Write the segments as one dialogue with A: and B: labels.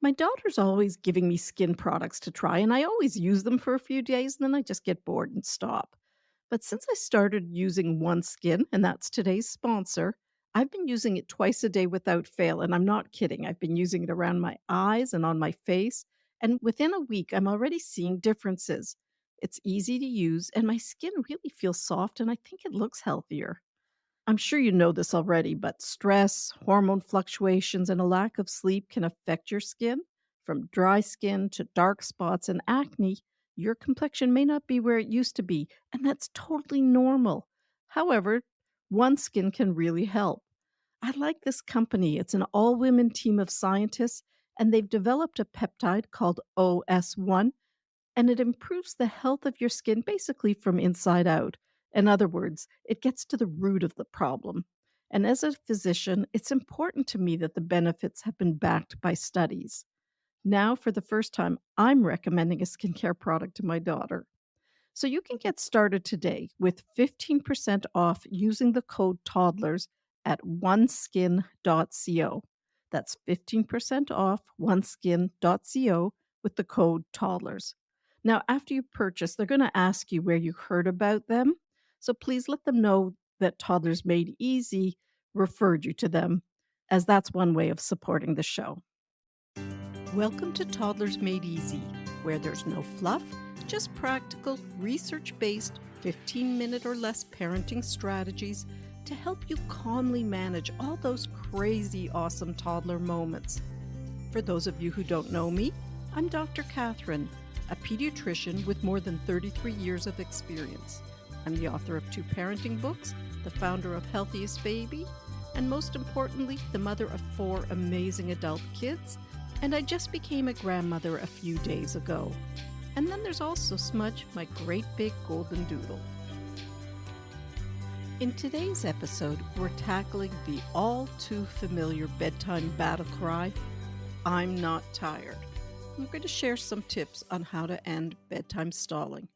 A: My daughter's always giving me skin products to try, and I always use them for a few days and then I just get bored and stop. But since I started using One Skin, and that's today's sponsor, I've been using it twice a day without fail. And I'm not kidding. I've been using it around my eyes and on my face. And within a week, I'm already seeing differences. It's easy to use, and my skin really feels soft, and I think it looks healthier. I'm sure you know this already, but stress, hormone fluctuations, and a lack of sleep can affect your skin. From dry skin to dark spots and acne, your complexion may not be where it used to be, and that's totally normal. However, One Skin can really help. I like this company. It's an all women team of scientists, and they've developed a peptide called OS1, and it improves the health of your skin basically from inside out. In other words, it gets to the root of the problem. And as a physician, it's important to me that the benefits have been backed by studies. Now, for the first time, I'm recommending a skincare product to my daughter. So you can get started today with 15% off using the code Toddlers at oneskin.co. That's 15% off oneskin.co with the code Toddlers. Now, after you purchase, they're going to ask you where you heard about them. So please let them know that Toddlers Made Easy referred you to them, as that's one way of supporting the show. Welcome to Toddlers Made Easy, where there's no fluff, just practical, research based, 15-minute or less parenting strategies to help you calmly manage all those crazy, awesome toddler moments. For those of you who don't know me, I'm Dr. Catherine, a pediatrician with more than 33 years of experience. I'm the author of 2 parenting books, the founder of Healthiest Baby, and most importantly, the mother of 4 amazing adult kids. And I just became a grandmother a few days ago. And then there's also Smudge, my great big golden doodle. In today's episode, we're tackling the all too familiar bedtime battle cry, I'm not tired. I'm going to share some tips on how to end bedtime stalling.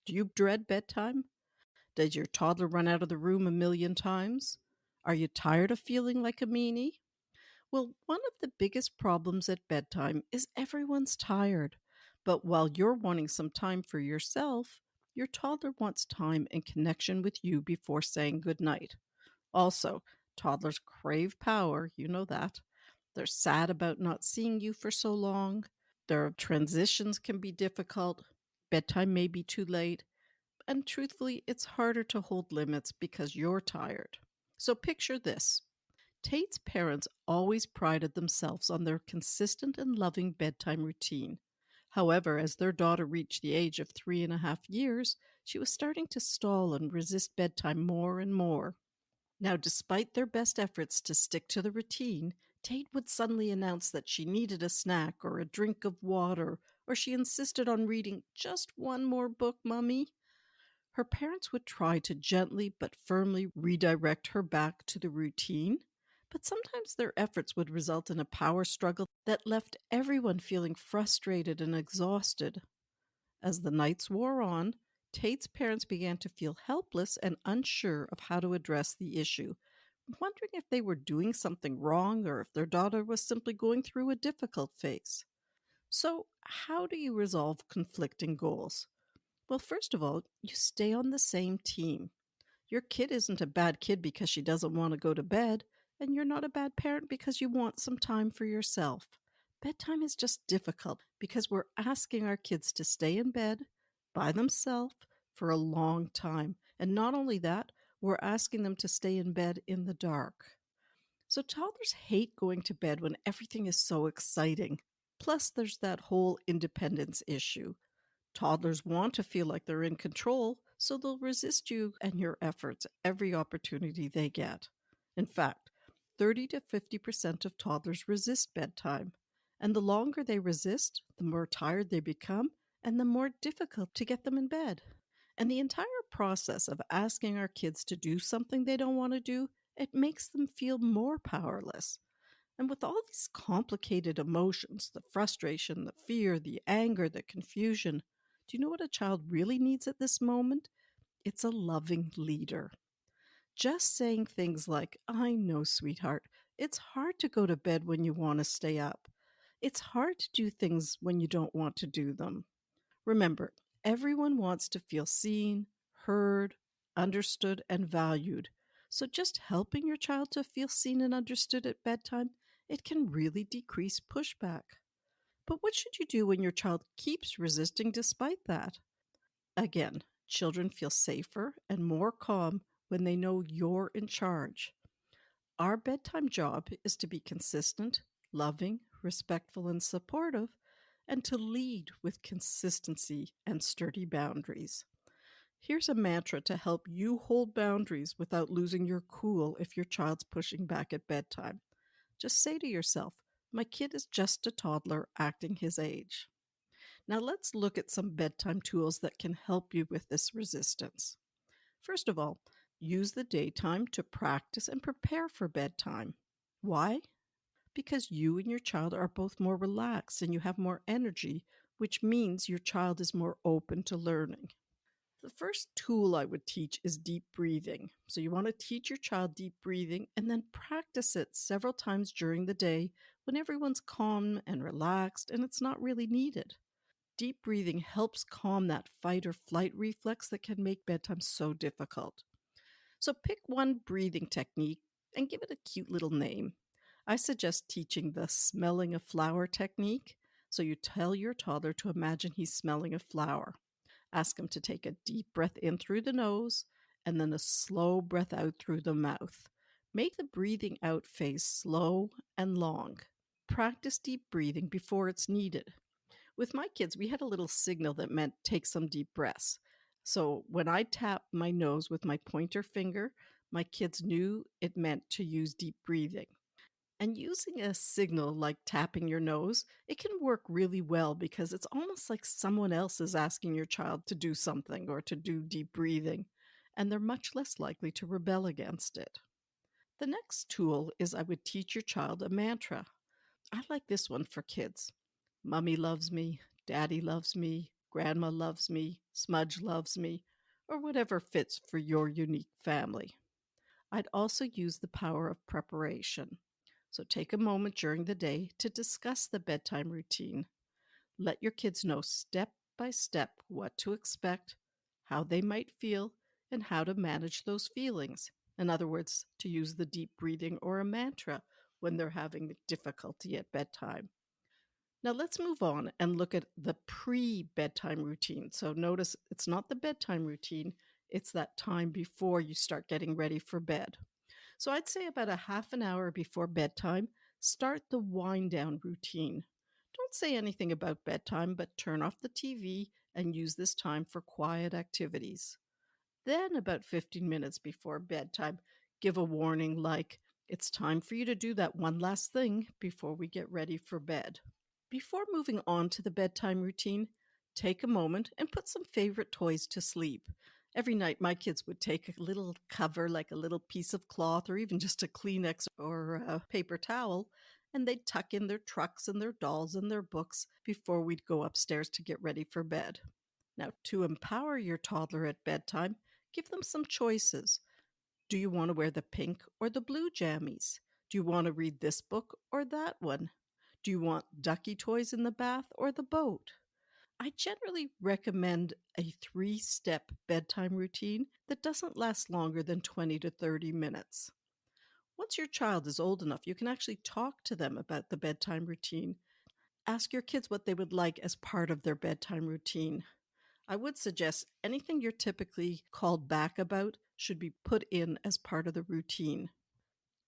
A: Do you dread bedtime? Does your toddler run out of the room a million times? Are you tired of feeling like a meanie? Well, one of the biggest problems at bedtime is everyone's tired. But while you're wanting some time for yourself, your toddler wants time and connection with you before saying goodnight. Also, toddlers crave power, you know that. They're sad about not seeing you for so long. Their transitions can be difficult. Bedtime may be too late. And truthfully, it's harder to hold limits because you're tired. So picture this. Tate's parents always prided themselves on their consistent and loving bedtime routine. However, as their daughter reached the age of 3.5 years, she was starting to stall and resist bedtime more and more. Now, despite their best efforts to stick to the routine, Tate would suddenly announce that she needed a snack or a drink of water, or she insisted on reading just one more book, Mummy. Her parents would try to gently but firmly redirect her back to the routine, but sometimes their efforts would result in a power struggle that left everyone feeling frustrated and exhausted. As the nights wore on, Tate's parents began to feel helpless and unsure of how to address the issue, wondering if they were doing something wrong or if their daughter was simply going through a difficult phase. So, how do you resolve conflicting goals? Well, first of all, you stay on the same team. Your kid isn't a bad kid because she doesn't want to go to bed, and you're not a bad parent because you want some time for yourself. Bedtime is just difficult because we're asking our kids to stay in bed by themselves for a long time. And not only that, we're asking them to stay in bed in the dark. So toddlers hate going to bed when everything is so exciting. Plus, there's that whole independence issue. Toddlers want to feel like they're in control, so they'll resist you and your efforts every opportunity they get. In fact, 30 to 50% of toddlers resist bedtime. And the longer they resist, the more tired they become and the more difficult to get them in bed. And the entire process of asking our kids to do something they don't want to do, it makes them feel more powerless. And with all these complicated emotions, the frustration, the fear, the anger, the confusion, do you know what a child really needs at this moment? It's a loving leader. Just saying things like, I know, sweetheart, it's hard to go to bed when you want to stay up. It's hard to do things when you don't want to do them. Remember, everyone wants to feel seen, heard, understood, and valued. So just helping your child to feel seen and understood at bedtime, it can really decrease pushback. But what should you do when your child keeps resisting despite that? Again, children feel safer and more calm when they know you're in charge. Our bedtime job is to be consistent, loving, respectful, and supportive, and to lead with consistency and sturdy boundaries. Here's a mantra to help you hold boundaries without losing your cool if your child's pushing back at bedtime. Just say to yourself, my kid is just a toddler acting his age. Now let's look at some bedtime tools that can help you with this resistance. First of all, use the daytime to practice and prepare for bedtime. Why? Because you and your child are both more relaxed and you have more energy, which means your child is more open to learning. The first tool I would teach is deep breathing. So, you want to teach your child deep breathing and then practice it several times during the day when everyone's calm and relaxed and it's not really needed. Deep breathing helps calm that fight or flight reflex that can make bedtime so difficult. So pick one breathing technique and give it a cute little name. I suggest teaching the smelling a flower technique. So you tell your toddler to imagine he's smelling a flower. Ask him to take a deep breath in through the nose and then a slow breath out through the mouth. Make the breathing out phase slow and long. Practice deep breathing before it's needed. With my kids, we had a little signal that meant take some deep breaths. So when I tapped my nose with my pointer finger, my kids knew it meant to use deep breathing. And using a signal like tapping your nose, it can work really well because it's almost like someone else is asking your child to do something or to do deep breathing, and they're much less likely to rebel against it. The next tool is I would teach your child a mantra. I like this one for kids. Mummy loves me, Daddy loves me, Grandma loves me, Smudge loves me, or whatever fits for your unique family. I'd also use the power of preparation. So take a moment during the day to discuss the bedtime routine. Let your kids know step by step what to expect, how they might feel, and how to manage those feelings. In other words, to use the deep breathing or a mantra when they're having difficulty at bedtime. Now let's move on and look at the pre bedtime routine. So notice it's not the bedtime routine, it's that time before you start getting ready for bed. So I'd say about a half an hour before bedtime, start the wind down routine. Don't say anything about bedtime, but turn off the TV and use this time for quiet activities. Then, about 15 minutes before bedtime, give a warning like, it's time for you to do that one last thing before we get ready for bed. Before moving on to the bedtime routine, take a moment and put some favorite toys to sleep. Every night, my kids would take a little cover, like a little piece of cloth or even just a Kleenex or a paper towel, and they'd tuck in their trucks and their dolls and their books before we'd go upstairs to get ready for bed. Now, to empower your toddler at bedtime, give them some choices. Do you want to wear the pink or the blue jammies? Do you want to read this book or that one? Do you want ducky toys in the bath or the boat? I generally recommend a 3-step bedtime routine that doesn't last longer than 20 to 30 minutes. Once your child is old enough, you can actually talk to them about the bedtime routine. Ask your kids what they would like as part of their bedtime routine. I would suggest anything you're typically called back about should be put in as part of the routine.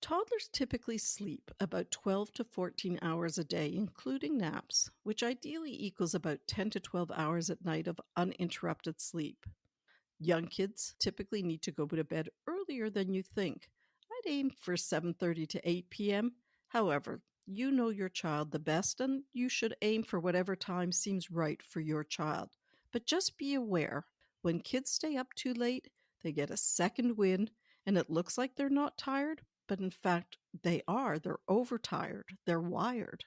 A: Toddlers typically sleep about 12 to 14 hours a day, including naps, which ideally equals about 10 to 12 hours at night of uninterrupted sleep. Young kids typically need to go to bed earlier than you think. I'd aim for 7:30 to 8 p.m. However, you know your child the best and you should aim for whatever time seems right for your child. But just be aware, when kids stay up too late, they get a second wind and it looks like they're not tired, but in fact they are. They're overtired. They're wired.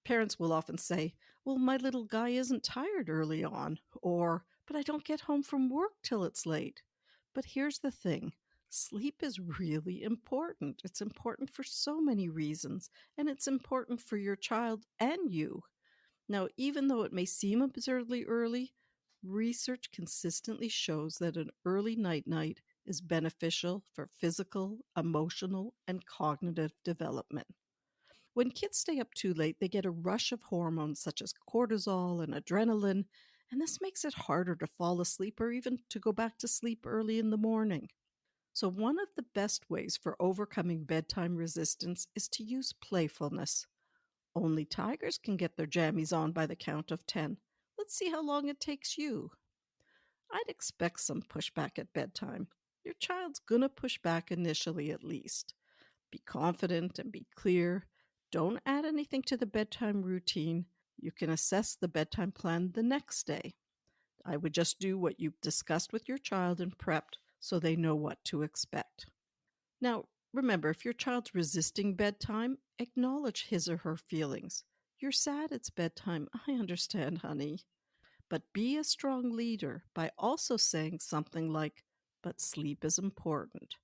A: Parents will often say, well, my little guy isn't tired early on, or, but I don't get home from work till it's late. But here's the thing, Sleep is really important. It's important for so many reasons, and it's important for your child and you. Now, even though it may seem absurdly early, research consistently shows that an early night night is beneficial for physical, emotional, and cognitive development. When kids stay up too late, they get a rush of hormones such as cortisol and adrenaline, and this makes it harder to fall asleep or even to go back to sleep early in the morning. So, one of the best ways for overcoming bedtime resistance is to use playfulness. Only tigers can get their jammies on by the count of 10. Let's see how long it takes you. I'd expect some pushback at bedtime. Your child's gonna push back initially, at least. Be confident and be clear. Don't add anything to the bedtime routine. You can assess the bedtime plan the next day. I would just do what you've discussed with your child and prepped so they know what to expect. Now, remember, if your child's resisting bedtime, acknowledge his or her feelings. You're sad it's bedtime. I understand, honey. But be a strong leader by also saying something like, but sleep is important.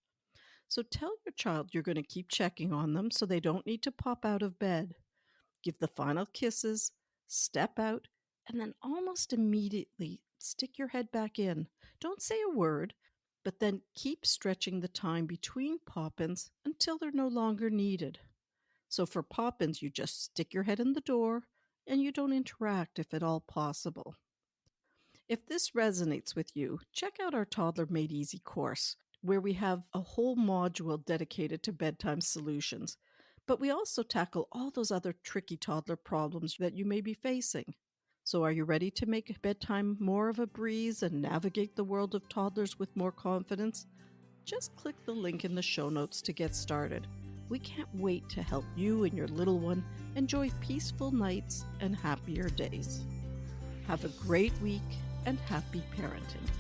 A: So tell your child you're going to keep checking on them so they don't need to pop out of bed. Give the final kisses, step out, and then almost immediately stick your head back in. Don't say a word, but then keep stretching the time between pop-ins until they're no longer needed. So for pop-ins, you just stick your head in the door and you don't interact if at all possible. If this resonates with you, check out our Toddler Made Easy course, where we have a whole module dedicated to bedtime solutions. But we also tackle all those other tricky toddler problems that you may be facing. So, are you ready to make bedtime more of a breeze and navigate the world of toddlers with more confidence? Just click the link in the show notes to get started. We can't wait to help you and your little one enjoy peaceful nights and happier days. Have a great week and happy parenting.